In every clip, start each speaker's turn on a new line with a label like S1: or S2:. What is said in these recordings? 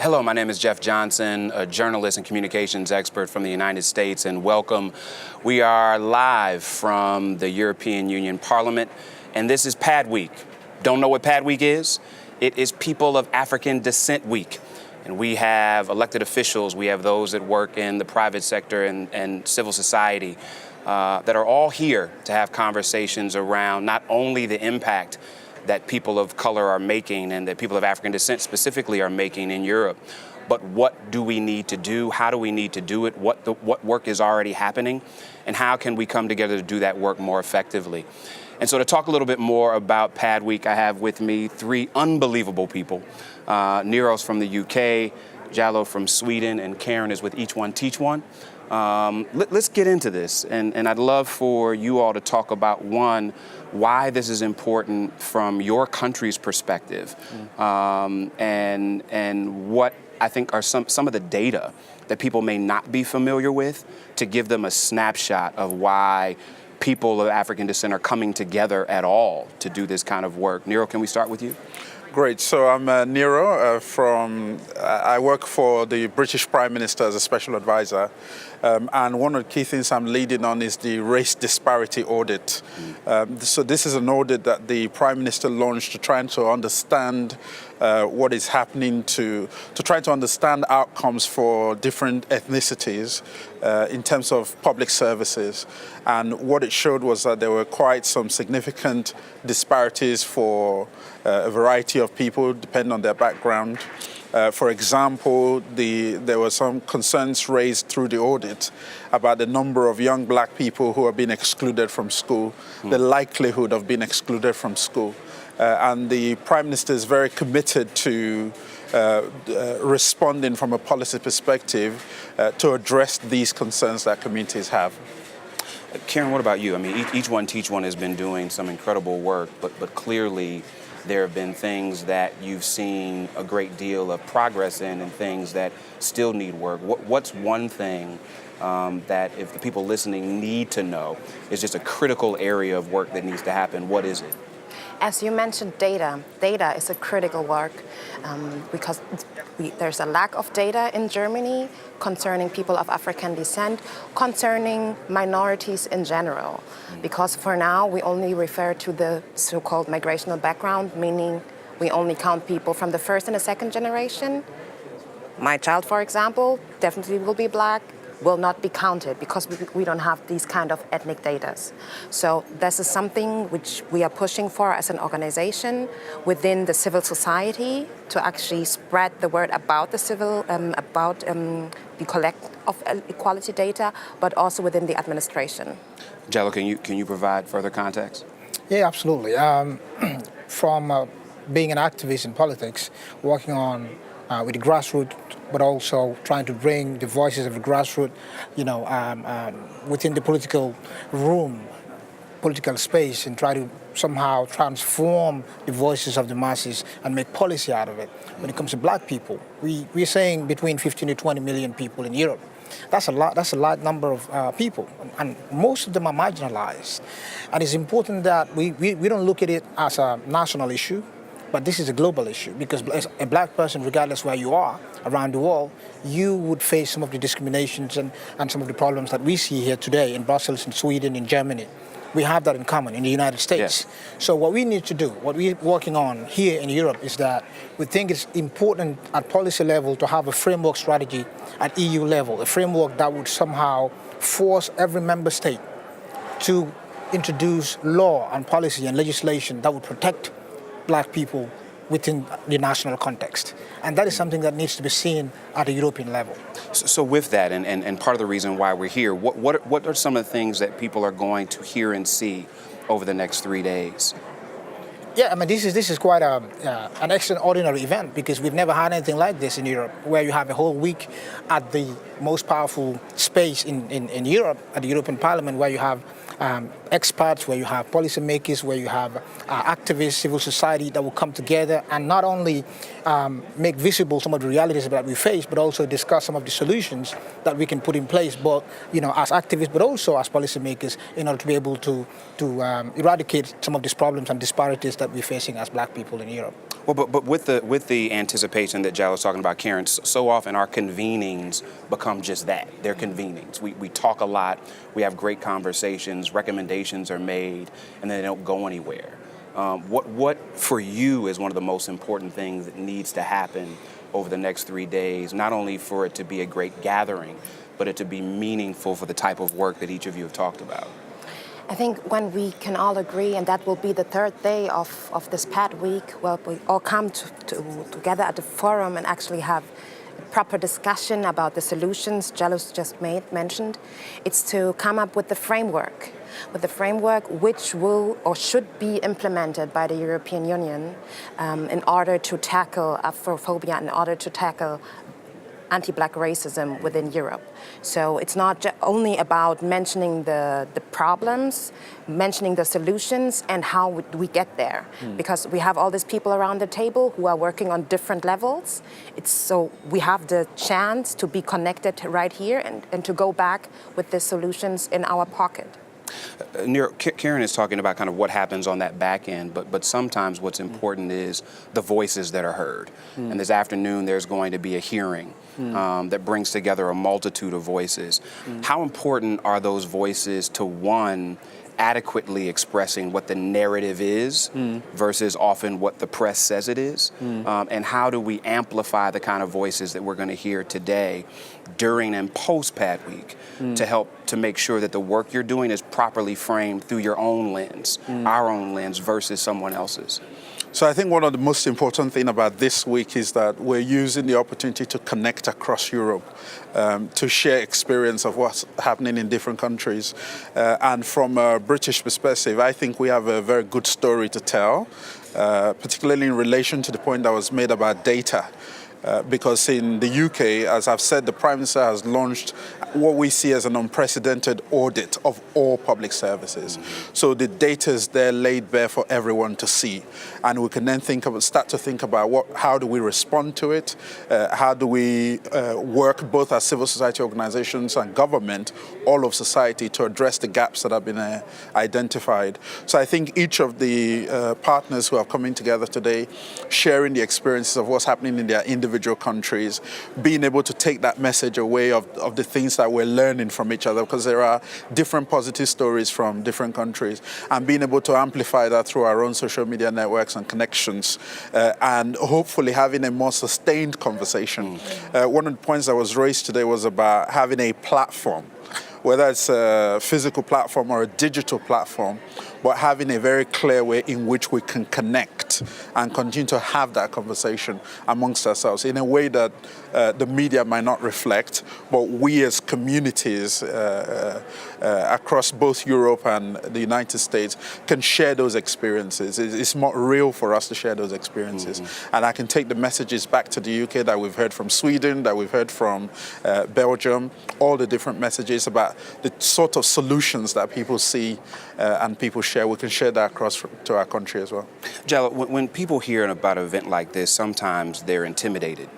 S1: Hello, my name is Jeff Johnson, a journalist and communications expert from the United States, and welcome. We are live from the European Union Parliament, and this is PADWEEK. Don't know what PADWEEK is? It is People of African Descent Week. And we have elected officials, we have those that work in the private sector and civil society that are all here to have conversations around not only the impact that people of color are making and that people of African descent specifically are making in Europe, but what do we need to do? How do we need to do it? What work is already happening? And how can we come together to do that work more effectively? And so to talk a little bit more about PADWEEK, I have with me three unbelievable people. Nero's from the UK, Jallow from Sweden, and Karen is with Each One Teach One. Let's get into this, and I'd love for you all to talk about, one, why this is important from your country's perspective, and what I think are some of the data that people may not be familiar with, to give them a snapshot of why people of African descent are coming together at all to do this kind of work. Nero, can we start with you?
S2: Great. So I'm Nero I work for the British Prime Minister as a special advisor. And one of the key things I'm leading on is the race disparity audit. So this is an audit that the Prime Minister launched to try to understand what is happening, to try to understand outcomes for different ethnicities in terms of public services. And what it showed was that there were quite some significant disparities for a variety of people, depending on their background. For example, there were some concerns raised through the audit about the number of young black people who are being excluded from school, the likelihood of being excluded from school. And the Prime Minister is very committed to responding from a policy perspective to address these concerns that communities have.
S1: Karen, what about you? I mean, Each One Teach One has been doing some incredible work, but clearly there have been things that you've seen a great deal of progress in and things that still need work. What's one thing that if the people listening need to know is just a critical area of work that needs to happen? What is it?
S3: As you mentioned, data is a critical work because there's a lack of data in Germany concerning people of African descent, concerning minorities in general. Because for now, we only refer to the so-called migrational background, meaning we only count people from the first and the second generation. My child, for example, definitely will be black, will not be counted because we don't have these kind of ethnic data. So this is something which we are pushing for as an organization within the civil society to actually spread the word about the collect of equality data, but also within the administration.
S1: Jallow, can you provide further context?
S4: Yeah, absolutely. From being an activist in politics, working on with the grassroots, but also trying to bring the voices of the grassroots, within the political room, political space, and try to somehow transform the voices of the masses and make policy out of it. When it comes to black people, we're saying between 15 to 20 million people in Europe. That's a large number of people, and most of them are marginalized. And it's important that we don't look at it as a national issue, but this is a global issue, because as a black person, regardless where you are around the world, you would face some of the discriminations and some of the problems that we see here today in Brussels, in Sweden, in Germany. We have that in common in the United States.
S1: Yes.
S4: So what we need to do, what we're working on here in Europe, is that we think it's important at policy level to have a framework strategy at EU level, a framework that would somehow force every member state to introduce law and policy and legislation that would protect black people within the national context. And that is something that needs to be seen at a European level.
S1: So with that, and part of the reason why we're here, what are some of the things that people are going to hear and see over the next 3 days?
S4: Yeah, I mean, this is quite an extraordinary event, because we've never had anything like this in Europe, where you have a whole week at the most powerful space in Europe, at the European Parliament, where you have experts, where you have policymakers, where you have activists, civil society that will come together and not only make visible some of the realities that we face, but also discuss some of the solutions that we can put in place, both as activists, but also as policymakers, in order to be able to eradicate some of these problems and disparities that we're facing as black people in Europe.
S1: Well, but with the anticipation that Jallow was talking about, Karen, so often our convenings become just that. They're convenings. We talk a lot, we have great conversations, recommendations are made, and then they don't go anywhere. What for you is one of the most important things that needs to happen over the next 3 days, not only for it to be a great gathering, but it to be meaningful for the type of work that each of you have talked about?
S3: I think when we can all agree, and that will be the third day of this PADWEEK, well, we all come together at the forum and actually have a proper discussion about the solutions Jallow's just mentioned. It's to come up with the framework which will or should be implemented by the European Union in order to tackle Afrophobia, in order to tackle anti-Black racism within Europe. So it's not only about mentioning the problems, mentioning the solutions and how we get there. Because we have all these people around the table who are working on different levels. So we have the chance to be connected right here and to go back with the solutions in our pocket.
S1: Nero, Karen is talking about kind of what happens on that back end, but sometimes what's important is the voices that are heard. And this afternoon there's going to be a hearing that brings together a multitude of voices. How important are those voices to, one, adequately expressing what the narrative is versus often what the press says it is? And how do we amplify the kind of voices that we're going to hear today during and post PADWEEK to help to make sure that the work you're doing is properly framed through your own lens, our own lens versus someone else's?
S2: So I think one of the most important things about this week is that we're using the opportunity to connect across Europe, to share experience of what's happening in different countries. And from a British perspective, I think we have a very good story to tell, particularly in relation to the point that was made about data. Because in the UK, as I've said, the Prime Minister has launched what we see as an unprecedented audit of all public services. So the data is there laid bare for everyone to see. And we can then start to think about how do we respond to it? How do we work both as civil society organizations and government, all of society, to address the gaps that have been identified? So I think each of the partners who are coming together today, sharing the experiences of what's happening in their individual countries, being able to take that message away of the things that we're learning from each other, because there are different positive stories from different countries, and being able to amplify that through our own social media networks and connections, and hopefully having a more sustained conversation. One of the points that was raised today was about having a platform, whether it's a physical platform or a digital platform, but having a very clear way in which we can connect and continue to have that conversation amongst ourselves in a way that the media might not reflect, but we as communities across both Europe and the United States can share those experiences. It's more real for us to share those experiences. And I can take the messages back to the UK that we've heard from Sweden, that we've heard from Belgium, all the different messages about the sort of solutions that people see and people share. We can share that across to our country as well.
S1: Jallow, when people hear about an event like this, sometimes they're intimidated.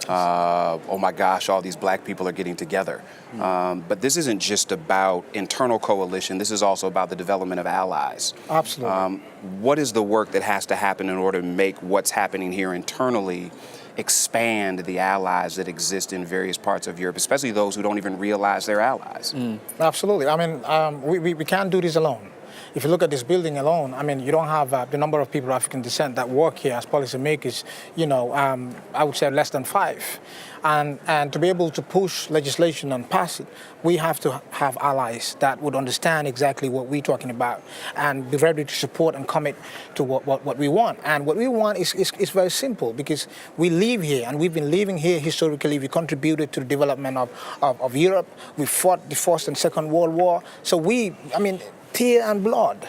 S1: Oh my gosh, all these Black people are getting together. But this isn't just about internal coalition. This is also about the development of allies.
S4: Absolutely.
S1: What is the work that has to happen in order to make what's happening here internally expand the allies that exist in various parts of Europe, especially those who don't even realize they're allies?
S4: Absolutely. I mean, we can't do this alone. If you look at this building alone, I mean, you don't have the number of people of African descent that work here as policymakers, I would say less than 5. And to be able to push legislation and pass it, we have to have allies that would understand exactly what we're talking about and be ready to support and commit to what we want. And what we want is very simple, because we live here and we've been living here historically. We contributed to the development of Europe. We fought the First and Second World War. So tear and blood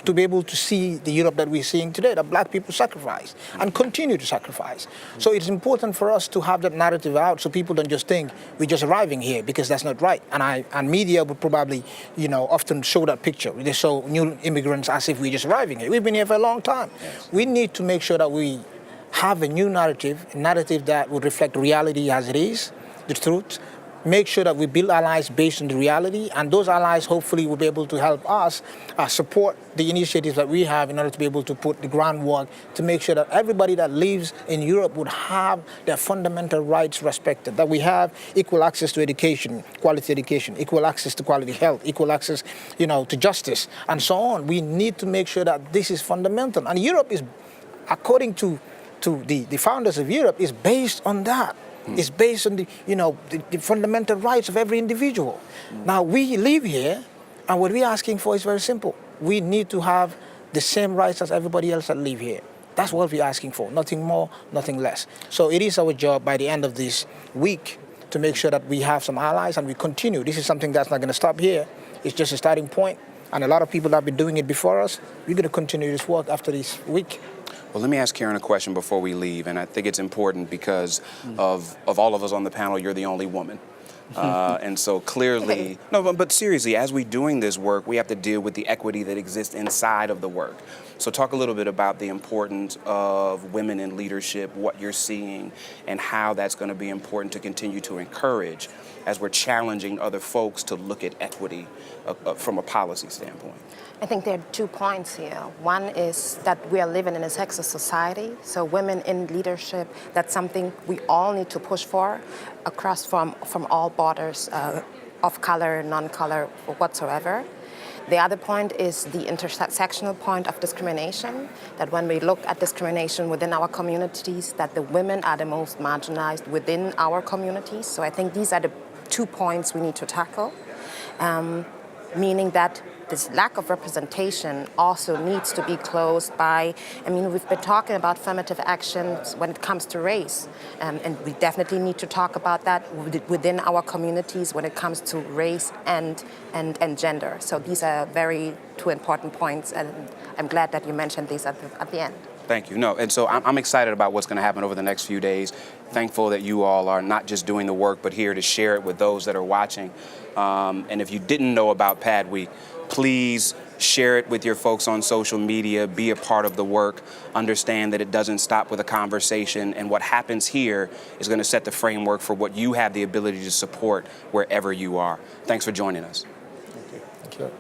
S4: to be able to see the Europe that we're seeing today, that Black people sacrificed and continue to sacrifice. So it's important for us to have that narrative out so people don't just think we're just arriving here, because that's not right. And media would probably, often show that picture. They show new immigrants as if we're just arriving here. We've been here for a long time. Yes. We need to make sure that we have a new narrative, a narrative that would reflect reality as it is, the truth, make sure that we build allies based on the reality, and those allies hopefully will be able to help us support the initiatives that we have in order to be able to put the groundwork to make sure that everybody that lives in Europe would have their fundamental rights respected, that we have equal access to education, quality education, equal access to quality health, equal access, to justice, and so on. We need to make sure that this is fundamental. And Europe is, according to the founders of Europe, is based on that. It's based on the fundamental rights of every individual. Now, we live here, and what we're asking for is very simple. We need to have the same rights as everybody else that live here. That's what we're asking for, nothing more, nothing less. So it is our job by the end of this week to make sure that we have some allies and we continue. This is something that's not going to stop here. It's just a starting point, and a lot of people have been doing it before us. We're going to continue this work after this week.
S1: Well, let me ask Karen a question before we leave, and I think it's important because of all of us on the panel, you're the only woman. And so clearly, but seriously, as we're doing this work, we have to deal with the equity that exists inside of the work. So talk a little bit about the importance of women in leadership, what you're seeing, and how that's going to be important to continue to encourage as we're challenging other folks to look at equity from a policy standpoint.
S3: I think there are 2 points here. One is that we are living in a sexist society, so women in leadership, that's something we all need to push for across from all borders of color, non-color, whatsoever. The other point is the intersectional point of discrimination, that when we look at discrimination within our communities, that the women are the most marginalized within our communities. So I think these are the 2 points we need to tackle, meaning that this lack of representation also needs to be closed by, we've been talking about affirmative actions when it comes to race, and we definitely need to talk about that within our communities when it comes to race and gender. So these are 2 important points, and I'm glad that you mentioned these at the end.
S1: Thank you. No, and so I'm excited about what's going to happen over the next few days. Thankful that you all are not just doing the work, but here to share it with those that are watching. And if you didn't know about PADWEEK, please share it with your folks on social media, be a part of the work, understand that it doesn't stop with a conversation, and what happens here is going to set the framework for what you have the ability to support wherever you are. Thanks for joining us.
S4: Thank you.